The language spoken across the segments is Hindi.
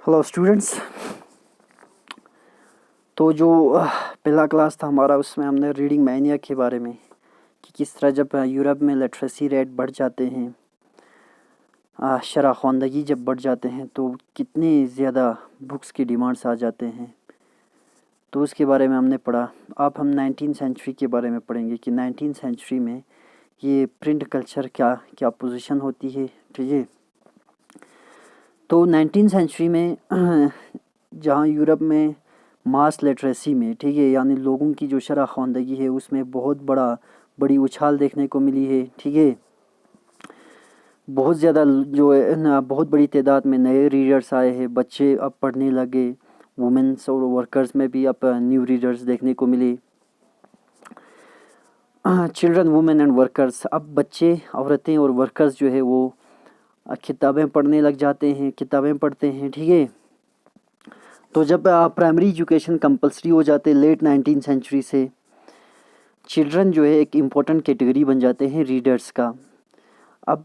Hello students. तो जो पहला क्लास था हमारा उसमें हमने रीडिंग मैनिया के बारे में कि किस तरह जब यूरोप में लिटरेसी रेट बढ़ जाते हैं, शरह ख़वानदगी जब बढ़ जाते हैं तो कितने ज़्यादा बुक्स की डिमांड्स आ जाते हैं, तो उसके बारे में हमने पढ़ा। अब हम 19th सेंचुरी के बारे में पढ़ेंगे कि 19th सेंचुरी में ये प्रिंट कल्चर क्या क्या पोजीशन होती है। ठीक है, तो 19th सेंचुरी में जहाँ यूरोप में मास लिटरेसी में, ठीक है, यानी लोगों की जो शरह ख़वानदगी है उसमें बहुत बड़ी उछाल देखने को मिली है। ठीक है, बहुत ज़्यादा जो है ना, बहुत बड़ी तादाद में नए रीडर्स आए हैं, बच्चे अब पढ़ने लगे, वुमेंस और वर्कर्स में भी अब न्यू रीडर्स देखने को मिले। चिल्ड्रन, वुमेन एंड वर्कर्स, अब बच्चे, औरतें और वर्कर्स जो है वो किताबें पढ़ने लग जाते हैं, किताबें पढ़ते हैं। ठीक है, तो जब प्राइमरी एजुकेशन कंपलसरी हो जाते लेट 19th सेंचुरी से, चिल्ड्रन जो है एक इम्पोर्टेंट कैटेगरी बन जाते हैं रीडर्स का। अब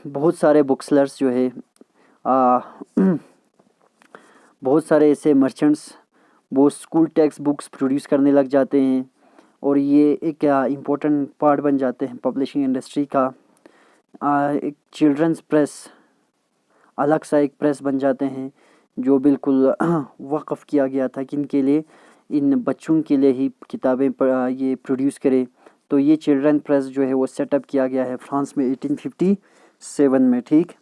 बहुत सारे बुक्सलर्स जो है बहुत सारे ऐसे मर्चेंट्स वो स्कूल टेक्स्ट बुक्स प्रोड्यूस करने लग जाते हैं और ये एक इम्पोर्टेंट पार्ट बन जाते हैं पब्लिशिंग इंडस्ट्री का। एक चिल्ड्रंस प्रेस, अलग सा एक प्रेस बन जाते हैं जो बिल्कुल वक़्फ़ किया गया था कि इनके लिए, इन बच्चों के लिए ही किताबें ये प्रोड्यूस करे। तो ये चिल्ड्रन प्रेस जो है वो सेटअप किया गया है फ्रांस में 1857 में। ठीक,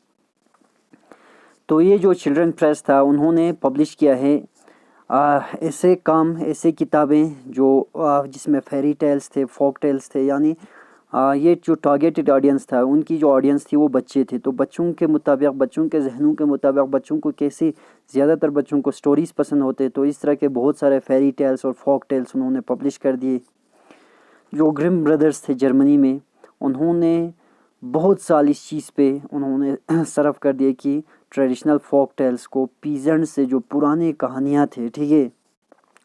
तो ये जो चिल्ड्रन प्रेस था उन्होंने पब्लिश किया है ऐसे किताबें जो जिसमें फेरी टेल्स थे, फोक टेल्स थे, यानी ये जो टारगेटेड ऑडियंस था, उनकी जो ऑडियंस थी वो बच्चे थे। तो बच्चों के मुताबिक, बच्चों के जहनों के मुताबिक, बच्चों को कैसे, ज़्यादातर बच्चों को स्टोरीज़ पसंद होते, तो इस तरह के बहुत सारे फेरी टेल्स और फोक टेल्स उन्होंने पब्लिश कर दिए। जो ग्रिम ब्रदर्स थे जर्मनी में, उन्होंने बहुत साल इस चीज़ पे उन्होंने सर्व कर दिए कि ट्रेडिशनल फोक टेल्स को, पीजेंट से जो पुराने कहानियाँ थे, ठीक है,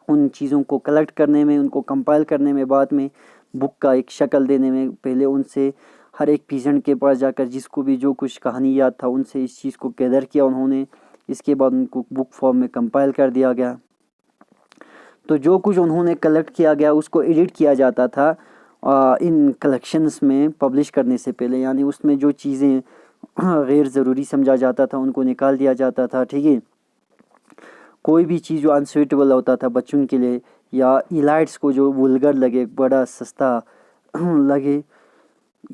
उन चीज़ों को कलेक्ट करने में, उनको कंपाइल करने में, बाद में बुक का एक शक्ल देने में, पहले उनसे हर एक पीजेंट के पास जाकर जिसको भी जो कुछ कहानी याद था उनसे इस चीज़ को गैदर किया उन्होंने। इसके बाद उनको बुक फॉर्म में कंपाइल कर दिया गया। तो जो कुछ उन्होंने कलेक्ट किया गया उसको एडिट किया जाता था इन कलेक्शंस में पब्लिश करने से पहले, यानी उसमें जो चीज़ें गैर ज़रूरी समझा जाता था उनको निकाल दिया जाता था। ठीक है, कोई भी चीज़ जो अनसुइटेबल होता था बच्चों के लिए या इलाइट्स को जो वल्गर लगे, बड़ा सस्ता लगे,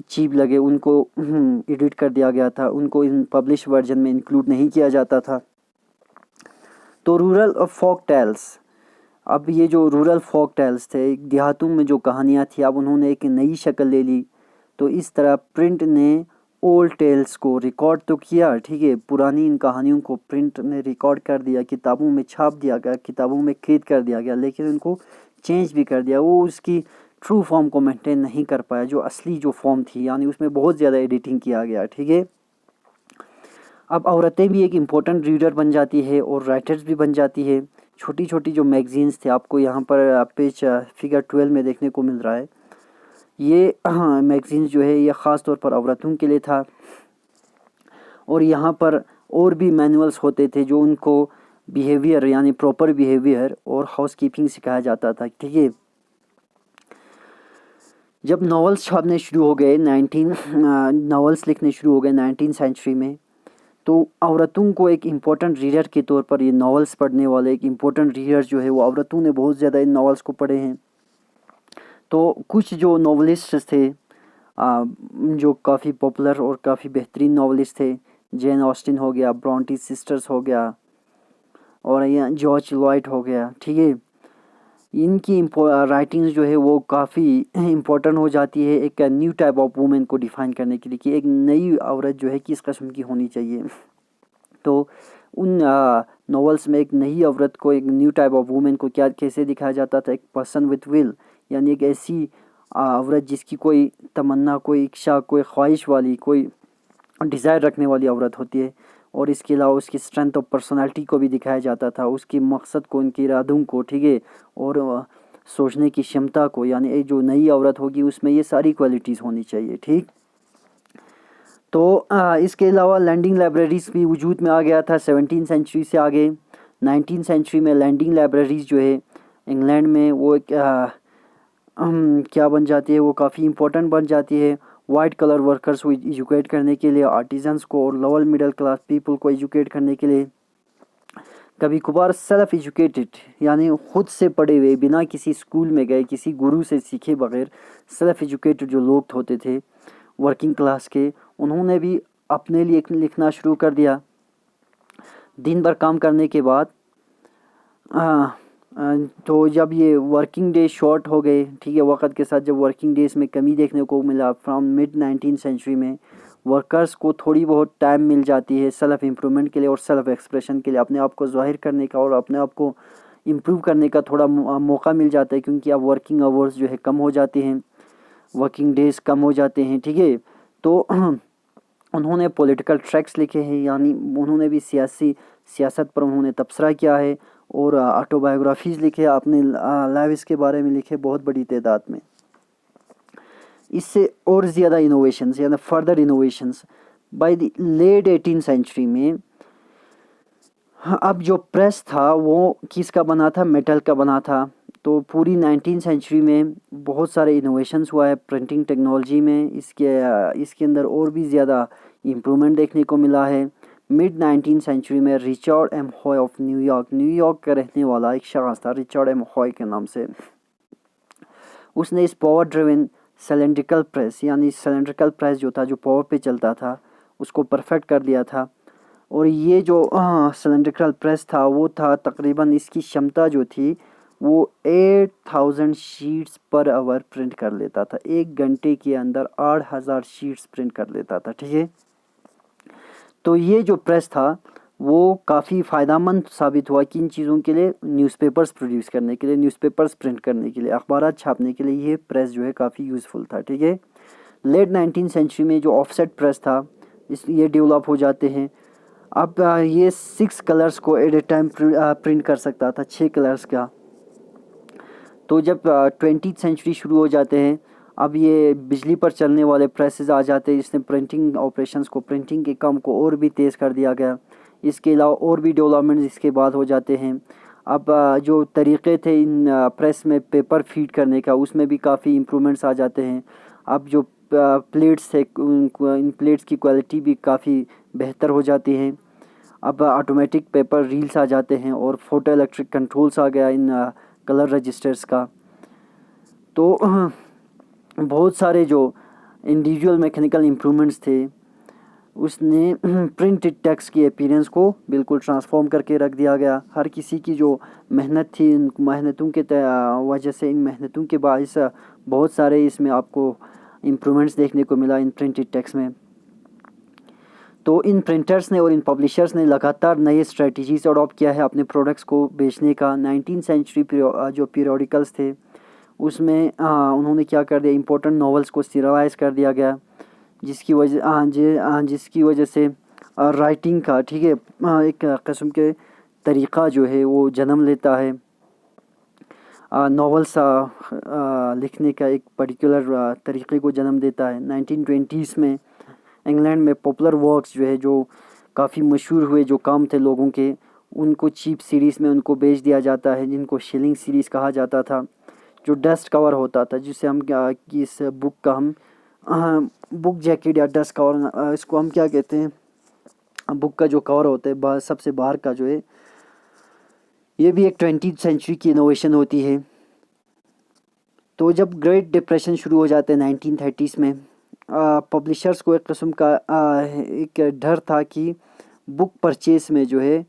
चीप लगे, उनको एडिट कर दिया गया था, उनको इन पब्लिश वर्जन में इंक्लूड नहीं किया जाता था। तो रूरल फोक टेल्स, अब ये जो रूरल फोक टेल्स थे, देहातों में जो कहानियाँ थी, अब उन्होंने एक नई शक्ल ले ली। तो इस तरह प्रिंट ने ओल्ड टेल्स को रिकॉर्ड तो किया, ठीक है, पुरानी इन कहानियों को प्रिंट ने रिकॉर्ड कर दिया, किताबों में छाप दिया गया, किताबों में कैद कर दिया गया, लेकिन उनको चेंज भी कर दिया। वो उसकी ट्रू फॉर्म को मेंटेन नहीं कर पाया, जो असली जो फॉर्म थी, यानी उसमें बहुत ज़्यादा एडिटिंग किया गया। ठीक है, अब औरतें भी एक इम्पोर्टेंट रीडर बन जाती है और राइटर्स भी बन जाती है। छोटी छोटी जो मैगजीन्स थे, आपको यहाँ पर पेज फिगर 12 में देखने को मिल रहा है, ये मैगजीन्स जो है ये ख़ास तौर पर औरतों के लिए था। और यहाँ पर और भी मैनुअल्स होते थे जो उनको बिहेवियर, यानी प्रॉपर बिहेवियर और हाउस कीपिंग सिखाया जाता था। ठीक है, जब नॉवेल्स छपने शुरू हो गए, नॉवेल्स लिखने शुरू हो गए 19th सेंचुरी में, तो औरतों को एक इम्पोर्टेंट रीडर के तौर पर, ये नॉवेल्स पढ़ने वाले एक इम्पोर्टेंट रीडर जो है वो औरतों ने बहुत ज़्यादा इन नॉवेल्स को पढ़े हैं। तो कुछ जो नॉवलिस्ट थे जो काफ़ी पॉपुलर और काफ़ी बेहतरीन नॉवलिस्ट थे, जेन ऑस्टिन हो गया, ब्रॉन्टी सिस्टर्स हो गया, और यहाँ जॉर्ज लॉयड हो गया। ठीक है, इनकी राइटिंग्स जो है वो काफ़ी इम्पोर्टेंट हो जाती है एक न्यू टाइप ऑफ वुमेन को डिफ़ाइन करने के लिए कि एक नई औरत जो है किस किस्म की होनी चाहिए। तो उन नॉवेल्स में एक नई औरत को, एक न्यू टाइप ऑफ वुमेन को क्या कैसे दिखाया जाता था, एक पर्सन विथ विल, यानी एक ऐसी औरत जिसकी कोई तमन्ना, कोई इच्छा, कोई ख्वाहिश वाली, कोई डिज़ायर रखने वाली औरत होती है। और इसके अलावा उसकी स्ट्रेंथ ऑफ पर्सनालिटी को भी दिखाया जाता था, उसकी मकसद को, उनके इरादों को, ठीक है, और सोचने की क्षमता को, यानी एक जो नई औरत होगी उसमें ये सारी क्वालिटीज़ होनी चाहिए। ठीक, तो इसके अलावा लैंडिंग लाइब्रेरीज़ भी वजूद में आ गया था 17th सेंचुरी से आगे। 19th सेंचुरी में लैंडिंग लाइब्रेरीज जो है इंग्लैंड में वो क्या बन जाती है, वो काफ़ी इम्पोर्टेंट बन जाती है वाइट कलर वर्कर्स को एजुकेट करने के लिए, आर्टिजन्स को और लोअर मिडिल क्लास पीपल को एजुकेट करने के लिए। कभी कभार सेल्फ एजुकेटेड यानी खुद से पढ़े हुए, बिना किसी स्कूल में गए, किसी गुरु से सीखे बगैर सेल्फ एजुकेटेड जो लोग होते थे वर्किंग क्लास के, उन्होंने भी अपने लिए लिखना शुरू कर दिया। दिन भर काम करने के बाद तो जब ये वर्किंग डे शॉर्ट हो गए, ठीक है, वक्त के साथ जब वर्किंग डेज में कमी देखने को मिला, फ्रॉम मिड 19th सेंचुरी में वर्कर्स को थोड़ी बहुत टाइम मिल जाती है सेल्फ इम्प्रूवमेंट के लिए और सेल्फ एक्सप्रेशन के लिए, अपने आप को ज़ाहिर करने का और अपने आप को इम्प्रूव करने का थोड़ा मौका मिल जाता है, क्योंकि अब वर्किंग आवर्स जो है कम हो जाते हैं, वर्किंग डेज कम हो जाते हैं, ठीक है। तो उन्होंने पॉलिटिकल ट्रैक्स लिखे हैं, यानी उन्होंने भी सियासत पर उन्होंने तबसरा किया है और ऑटोबायोग्राफीज़ लिखे, अपने लाइव्स के बारे में लिखे बहुत बड़ी तादाद में। इससे और ज़्यादा इनोवेशंस यानी further innovations by the late 18th century में। अब जो प्रेस था वो किसका बना था, मेटल का बना था। तो पूरी 19th सेंचुरी में बहुत सारे इनोवेशंस हुआ है प्रिंटिंग टेक्नोलॉजी में, इसके अंदर और भी ज़्यादा इम्प्रूवमेंट देखने को मिला है। मिड 19th सेंचुरी में Richard M Hoe of New York का रहने वाला एक शख्स था रिचर्ड एम हॉय के नाम से, उसने इस पावर ड्रिवन सिलेंड्रिकल प्रेस यानी सिलेंड्रिकल प्रेस जो था, जो पावर पे चलता था, उसको परफेक्ट कर दिया था। और ये जो सिलेंड्रिकल प्रेस था वो था तकरीबन, इसकी क्षमता जो थी वो 8000 शीट्स पर आवर प्रिंट कर लेता था। 1 घंटे के अंदर 8000 शीट्स प्रिंट कर लेता था, ठीक है। तो ये जो प्रेस था वो काफ़ी फ़ायदेमंद साबित हुआ किन चीज़ों के लिए, न्यूज़पेपर्स प्रोड्यूस करने के लिए, न्यूज़पेपर्स प्रिंट करने के लिए, अखबार छापने के लिए ये प्रेस जो है काफ़ी यूज़फुल था, ठीक है। लेट 19th सेंचुरी में जो ऑफसेट प्रेस था ये डेवलप हो जाते हैं। अब ये 6 कलर्स को एट ए टाइम प्रिंट कर सकता था, 6 कलर्स का। तो जब 20th सेंचुरी शुरू हो जाते हैं, अब ये बिजली पर चलने वाले प्रेसेस आ जाते हैं, इसने प्रिंटिंग ऑपरेशंस को, प्रिंटिंग के काम को और भी तेज़ कर दिया गया। इसके अलावा और भी डेवलपमेंट्स इसके बाद हो जाते हैं। अब जो तरीक़े थे इन प्रेस में पेपर फीड करने का, उसमें भी काफ़ी इम्प्रूवमेंट्स आ जाते हैं। अब जो प्लेट्स थे इन प्लेट्स की क्वालिटी भी काफ़ी बेहतर हो जाती है। अब ऑटोमेटिक पेपर रील्स आ जाते हैं और फोटो इलेक्ट्रिक कंट्रोल्स आ गया इन कलर रजिस्टर्स का। तो बहुत सारे जो इंडिविजुअल मैकेनिकल इम्प्रूवमेंट्स थे उसने प्रिंटेड टेक्स्ट की अपीयरेंस को बिल्कुल ट्रांसफॉर्म करके रख दिया गया। हर किसी की जो मेहनत थी, इन मेहनतों के वजह से, इन मेहनतों के बायस बहुत सारे इसमें आपको इम्प्रूवमेंट्स देखने को मिला इन प्रिंटेड टेक्स्ट में। तो इन प्रिंटर्स ने और इन पब्लिशर्स ने लगातार नए स्ट्रेटजीज अडॉप्ट किया है अपने प्रोडक्ट्स को बेचने का। 19th सेंचुरी जो पीरियोडिकल्स थे उसमें उन्होंने क्या कर दिया, इम्पोर्टेंट नॉवेल्स को सीरियलाइज कर दिया गया, जिसकी वजह से राइटिंग का, ठीक है, एक किस्म के तरीक़ा जो है वो जन्म लेता है। नॉवेल्स लिखने का एक पर्टिकुलर तरीक़े को जन्म देता है। 1920s में इंग्लैंड में पॉपुलर वर्क्स जो है, जो काफ़ी मशहूर हुए, जो काम थे लोगों के, उनको चीप सीरीज़ में उनको बेच दिया जाता है, जिनको शिलिंग सीरीज़ कहा जाता था। जो डस्ट कवर होता था, जिससे हम इस बुक का हम बुक जैकेट या डस्ट कवर, इसको हम क्या कहते हैं, बुक का जो कवर होता है सबसे बाहर का जो है, ये भी एक 20th सेंचुरी की इनोवेशन होती है। तो जब ग्रेट डिप्रेशन शुरू हो जाते हैं 1930s में, पब्लिशर्स को एक किस्म का एक डर था कि बुक परचेस में जो है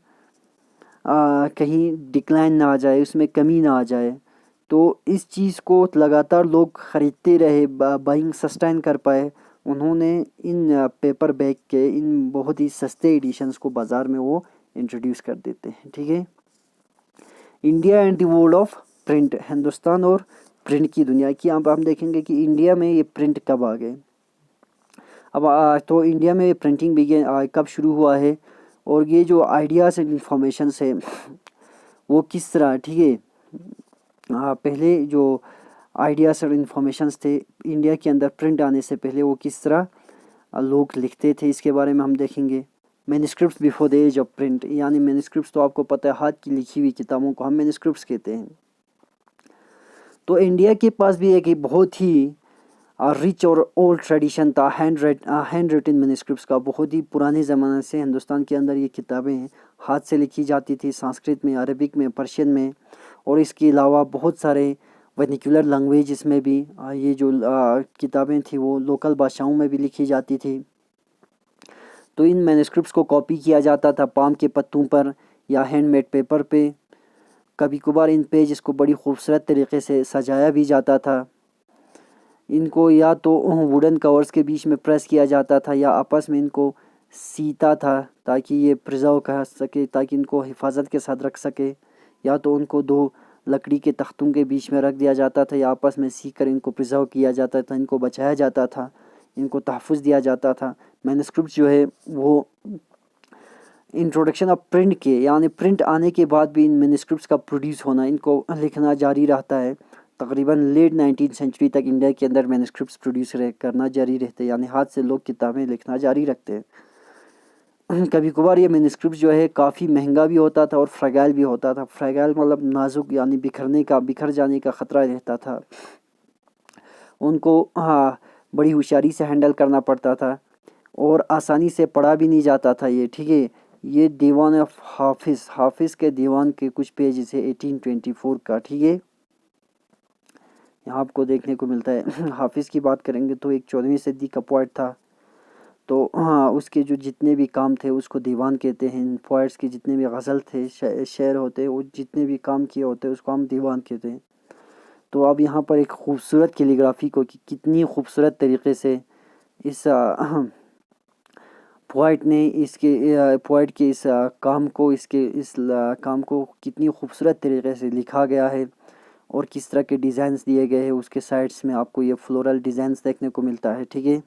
कहीं डिक्लाइन ना आ जाए, उसमें कमी ना आ जाए। तो इस चीज़ को लगातार लोग ख़रीदते रहे, बाइंग सस्टेन कर पाए। उन्होंने इन पेपर बैग के इन बहुत ही सस्ते एडिशंस को बाज़ार में वो इंट्रोड्यूस कर देते हैं, ठीक है। India and the world of print, Hindustan और प्रिंट की दुनिया की। अब हम देखेंगे कि इंडिया में ये प्रिंट कब आ गए। अब तो इंडिया में प्रिंटिंग बिगेन कब शुरू हुआ है, और ये जो आइडियाज़ एंड इंफॉर्मेशन है वो किस तरह, ठीक है, पहले जो आइडियाज़ और इंफॉर्मेशंस थे इंडिया के अंदर प्रिंट आने से पहले वो किस तरह लोग लिखते थे, इसके बारे में हम देखेंगे। Manuscripts before the age of print, यानी मैन्युस्क्रिप्ट्स तो आपको पता है हाथ की लिखी हुई किताबों को हम मैन्युस्क्रिप्ट्स कहते हैं। तो इंडिया के पास भी एक बहुत ही रिच और ओल्ड ट्रेडिशन था हैंड रिटन मैन्युस्क्रिप्ट्स का। बहुत ही पुराने ज़माने से हिंदुस्तान के अंदर ये किताबें हाथ से लिखी जाती थी, संस्कृत में, अरबिक में, पर्शियन में, और इसके अलावा बहुत सारे वर्निकुलर लैंग्वेज में भी ये जो किताबें थी वो लोकल भाषाओं में भी लिखी जाती थी। तो इन मैन्युस्क्रिप्ट्स को कॉपी किया जाता था पाम के पत्तों पर या हैंडमेड पेपर पे। कभी कभार इन पेज को बड़ी खूबसूरत तरीके से सजाया भी जाता था। इनको या तो वुडन कवर्स के बीच में प्रेस किया जाता था या आपस में इनको सीता था ताकि ये प्रिजर्व कर सके, ताकि इनको हिफाजत के साथ रख सके, या तो उनको दो लकड़ी के तख्तों के बीच में रख दिया जाता था या आपस में सी कर इनको प्रिजर्व किया जाता था, इनको बचाया जाता था, इनको तहफ़्फ़ुज़ दिया जाता था। मैन्युस्क्रिप्ट जो है वो इंट्रोडक्शन ऑफ प्रिंट के, यानी प्रिंट आने के बाद भी इन मैन्युस्क्रिप्ट्स का प्रोड्यूस होना, इनको लिखना जारी रहता है। तकरीबन लेट 19th सेंचुरी तक इंडिया के अंदर मैन्युस्क्रिप्ट्स प्रोड्यूस करना जारी रहते हैं, यानी हाथ से लोग किताबें लिखना जारी रखते हैं। कभी कभार ये मैन्युस्क्रिप्ट जो है काफ़ी महंगा भी होता था और फ्रैगाइल भी होता था। फ्रैगाइल मतलब नाजुक, यानी बिखर जाने का ख़तरा रहता था। उनको बड़ी होशियारी से हैंडल करना पड़ता था और आसानी से पढ़ा भी नहीं जाता था ये, ठीक है। ये दीवान ऑफ हाफिज़ के दीवान के कुछ पेज है 1824 का, ठीक है, यहाँ आपको देखने को मिलता है। हाफिज़ की बात करेंगे तो एक 14वीं सदी का पोइट था। तो उसके जो जितने भी काम थे उसको दीवान कहते हैं। पोइट्स के जितने भी गज़ल थे, शेर होते, वो जितने भी काम किए होते उसको हम दीवान कहते हैं। तो अब यहाँ पर एक खूबसूरत कैलीग्राफी को कि कितनी खूबसूरत तरीके से इस पोइट ने पोइट के इस काम को काम को कितनी खूबसूरत तरीके से लिखा गया है और किस तरह के डिज़ाइंस दिए गए हैं। उसके साइड्स में आपको ये फ्लोरल डिज़ाइंस देखने को मिलता है, ठीक है।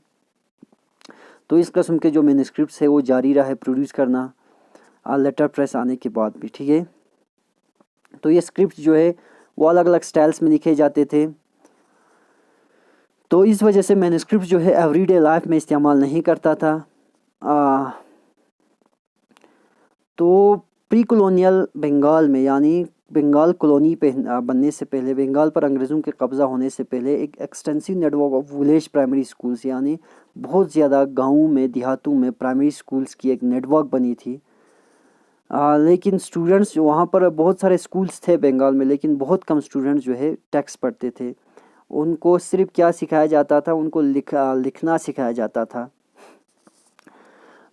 तो इस किस्म के जो मैन्युस्क्रिप्ट्स है वो जारी रहा है प्रोड्यूस करना लेटर प्रेस आने के बाद भी, ठीक है। तो ये स्क्रिप्ट जो है वो अलग अलग स्टाइल्स में लिखे जाते थे। तो इस वजह से मैन्युस्क्रिप्ट जो है एवरीडे लाइफ में इस्तेमाल नहीं करता था। तो प्री कॉलोनियल बंगाल में, यानी बंगाल कॉलोनी पे बनने से पहले, बंगाल पर अंग्रेज़ों के कब्ज़ा होने से पहले एक extensive network of village primary schools, यानी बहुत ज़्यादा गाँवों में, देहातों में प्राइमरी स्कूल्स की एक नेटवर्क बनी थी। लेकिन स्टूडेंट्स जो वहाँ पर बहुत सारे स्कूल्स थे बंगाल में, लेकिन बहुत कम स्टूडेंट्स जो है टेक्स्ट पढ़ते थे। उनको सिर्फ क्या सिखाया जाता था, उनको लिखना सिखाया जाता था।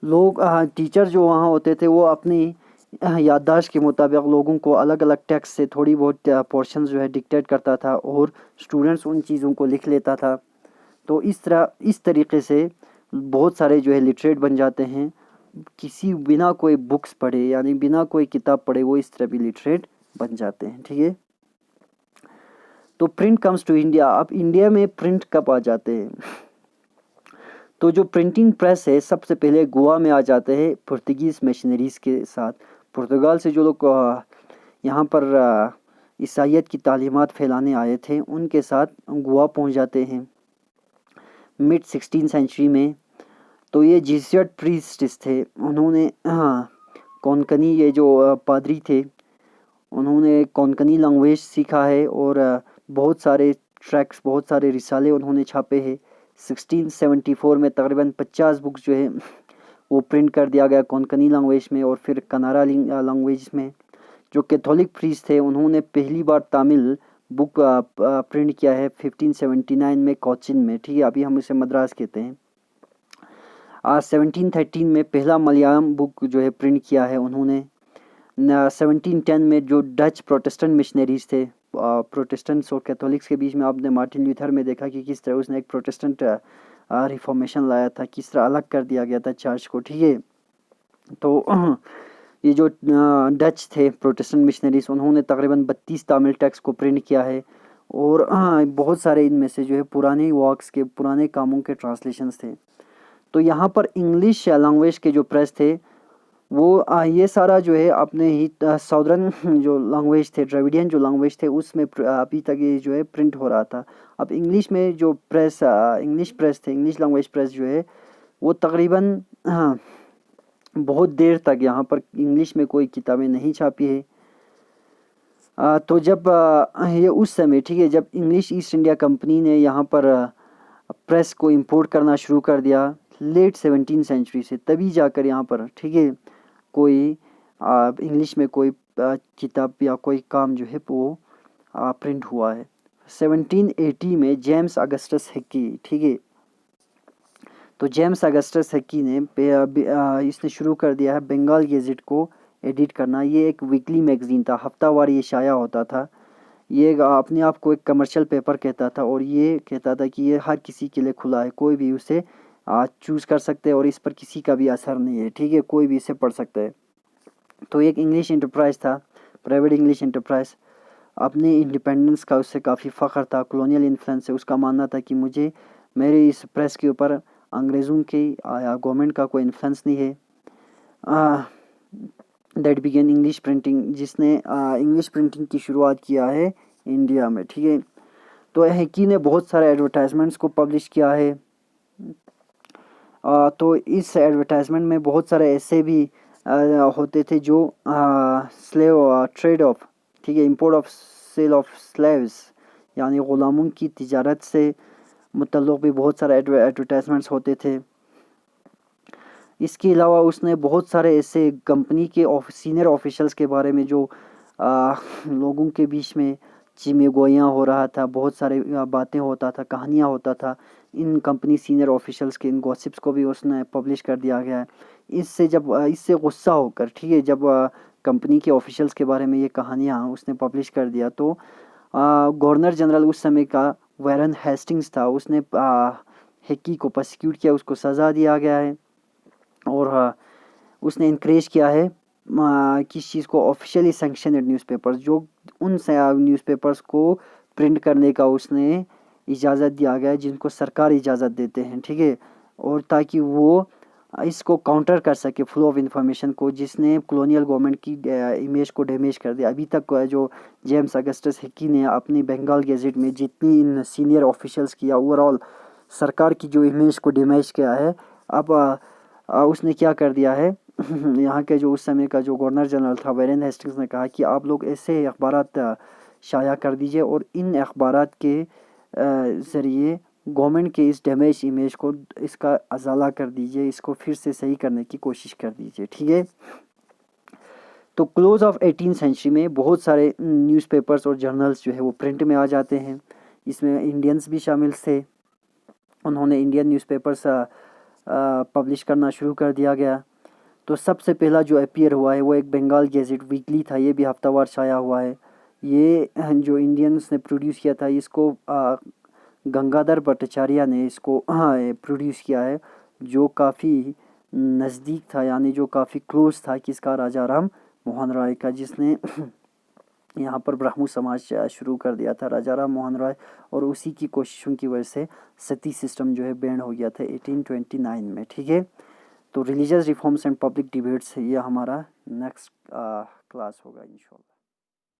लोग टीचर जो वहाँ होते थे वो अपनी याददाश्त के मुताबिक लोगों को अलग अलग टेक्स्ट से थोड़ी बहुत पोर्शंस जो है डिक्टेट करता था और स्टूडेंट्स उन चीज़ों को लिख लेता था। तो इस तरीके से बहुत सारे जो है लिटरेट बन जाते हैं। किसी बिना कोई बुक्स पढ़े, यानी बिना कोई किताब पढ़े, वो इस तरह भी लिटरेट बन जाते हैं, ठीक है। तो प्रिंट कम्स टू इंडिया। अब इंडिया में प्रिंट कब आ जाते हैं? तो जो प्रिंटिंग प्रेस है सबसे पहले गोवा में आ जाते हैं पुर्तगीज़ मिशनरीज़ के साथ। पुर्तगाल से जो लोग यहाँ पर ईसाइयत की तालीमात फैलाने आए थे उनके साथ गोवा पहुँच जाते हैं मिड 16th सेंचुरी में। तो ये जीसुइट प्रीस्ट्स थे। उन्होंने कोंकणी, ये जो पादरी थे, उन्होंने कोंकणी लैंग्वेज सीखा है और बहुत सारे ट्रैक्ट्स, बहुत सारे रिसाले उन्होंने छापे हैं। 1674 में तकरीबन 50 बुक्स जो है वो प्रिंट कर दिया गया कोंकणी लैंग्वेज में और फिर कनारा लैंग्वेज में। जो कैथोलिक प्रीस्ट थे उन्होंने पहली बार तमिल बुक प्रिंट किया है 1579 में कोचिन में, ठीक है, अभी हम इसे मद्रास कहते हैं। 1713 में पहला मलयालम बुक जो है प्रिंट किया है उन्होंने। 1710 में जो डच प्रोटेस्टेंट मिशनरीज थे, प्रोटेस्टेंट्स और कैथोलिक्स के बीच में, आपने मार्टिन ल्यूथर में देखा कि किस तरह उसने एक प्रोटेस्टेंट रिफॉर्मेशन लाया था, किस तरह अलग कर दिया गया था चर्च को, ठीक है। तो ये जो डच थे प्रोटेस्टेंट मिशनरीज, उन्होंने तकरीबन 32 तमिल टेक्स्ट को प्रिंट किया है और बहुत सारे इनमें से जो है पुराने वर्क्स के, पुराने कामों के ट्रांसलेशंस थे। तो यहाँ पर इंग्लिश लैंग्वेज के जो प्रेस थे वो ये सारा जो है अपने ही साउदर्न जो लैंग्वेज थे, द्रविडियन जो लैंग्वेज थे, उसमें अभी तक ये जो है प्रिंट हो रहा था। अब इंग्लिश में जो प्रेस, इंग्लिश प्रेस थे, इंग्लिश लैंग्वेज प्रेस जो है वो तकरीबन बहुत देर तक यहाँ पर इंग्लिश में कोई किताबें नहीं छापी है। तो जब ये उस समय, ठीक है, जब इंग्लिश ईस्ट इंडिया कंपनी ने यहाँ पर प्रेस को इंपोर्ट करना शुरू कर दिया लेट 17वीं सेंचुरी से, तभी जाकर यहाँ पर, ठीक है, कोई इंग्लिश में कोई किताब या कोई काम जो है वो प्रिंट हुआ है। 1780 में जेम्स अगस्टस हिक्की, ठीक है, तो जेम्स अगस्टस हिक्की ने इसने शुरू कर दिया है बंगाल गेजेट को एडिट करना। ये एक वीकली मैगजीन था, हफ्तावार ये शाया होता था। ये अपने आप को एक कमर्शियल पेपर कहता था और ये कहता था कि ये हर किसी के लिए खुला है, कोई भी उसे चूज़ कर सकते हैं और इस पर किसी का भी असर नहीं है, ठीक है, कोई भी इसे पढ़ सकता है। तो एक इंग्लिश इंटरप्राइज था, प्राइवेट इंग्लिश इंटरप्राइज। अपने इंडिपेंडेंस का उससे काफ़ी फ़ख्र था, कॉलोनियल इन्फ्लुएंस से उसका मानना था कि मुझे, मेरे इस प्रेस के ऊपर अंग्रेज़ों की या गवर्नमेंट का कोई इन्फ्लुएंस नहीं है। दैट बिगेन इंग्लिश प्रिंटिंग, जिसने इंग्लिश प्रिंटिंग की शुरुआत किया है इंडिया में, ठीक है। तो हिक्की ने बहुत सारे एडवर्टाइजमेंट्स को पब्लिश किया है। तो इस एडवर्टाइजमेंट में बहुत सारे ऐसे भी होते थे जो स्लेव ट्रेड ऑफ, ठीक है, import of sale of slaves, यानी ग़ुलामों की तिजारत से मुतल्लिक़ भी बहुत सारे एडवर्टाइजमेंट्स होते थे। इसके अलावा उसने बहुत सारे ऐसे कंपनी के सीनियर ऑफिशियल्स के बारे में जो लोगों के बीच में चिमेगोइयाँ हो रहा था, बहुत सारे बातें होता था, कहानियाँ होता था, इन कंपनी सीनियर ऑफिशियल्स के इन गॉसिप्स को भी उसने पब्लिश कर दिया गया है। इससे गुस्सा होकर, ठीक है, जब कंपनी के ऑफिशियल्स के बारे में ये कहानियाँ उसने पब्लिश कर दिया, तो गवर्नर जनरल उस समय का वारन हेस्टिंग्स था, उसने हिक्की को प्रोसिक्यूट किया, उसको सज़ा दिया गया है और उसने इनक्रेज किया है किस चीज़ को, ऑफिशियली सैंक्शनड न्यूज़पेपर्स, जो उन न्यूज़पेपर्स को प्रिंट करने का उसने इजाज़त दिया गया है जिनको सरकार इजाज़त देते हैं, ठीक है, और ताकि वो इसको काउंटर कर सके फ्लो ऑफ इंफॉर्मेशन को, जिसने कॉलोनियल गवर्नमेंट की इमेज को डैमेज कर दिया। अभी तक जो जेम्स अगस्टस हिक्की ने अपनी बंगाल गेजेट में जितनी इन सीनियर ऑफिशियल्स की या ओवरऑल सरकार की जो इमेज को डैमेज किया है, अब उसने क्या कर दिया है यहाँ के जो उस समय का जो गवर्नर जनरल था वारेन हेस्टिंग्स ने कहा कि आप लोग ऐसे अखबारात शाया कर दीजिए और इन अखबारात के ज़रिए गवर्नमेंट के इस डैमेज इमेज को, इसका अजाला कर दीजिए, इसको फिर से सही करने की कोशिश कर दीजिए, ठीक है। तो क्लोज ऑफ 18वीं सेंचुरी में बहुत सारे न्यूज़पेपर्स और जर्नल्स जो है वो प्रिंट में आ जाते हैं। इसमें इंडियंस भी शामिल थे, उन्होंने इंडियन न्यूज़पेपर्स पब्लिश करना शुरू कर दिया गया। तो सबसे पहला जो अपीयर हुआ है वो एक बंगाल गेजेट वीकली था, ये भी हफ्तावार शाया हुआ है। ये जो इंडियंस ने प्रोड्यूस किया था, इसको गंगाधर भट्टाचार्य ने इसको प्रोड्यूस किया है, जो काफ़ी नज़दीक था, यानी जो काफ़ी क्लोज था किसका, राजा राम मोहन राय का, जिसने यहाँ पर ब्राह्मण समाज शुरू कर दिया था, राजा राम मोहन राय। और उसी की कोशिशों की वजह से सती सिस्टम जो है बैन हो गया था 1829 में, ठीक है। तो religious reforms and public debates, ये हमारा नेक्स्ट क्लास होगा इंशाल्लाह।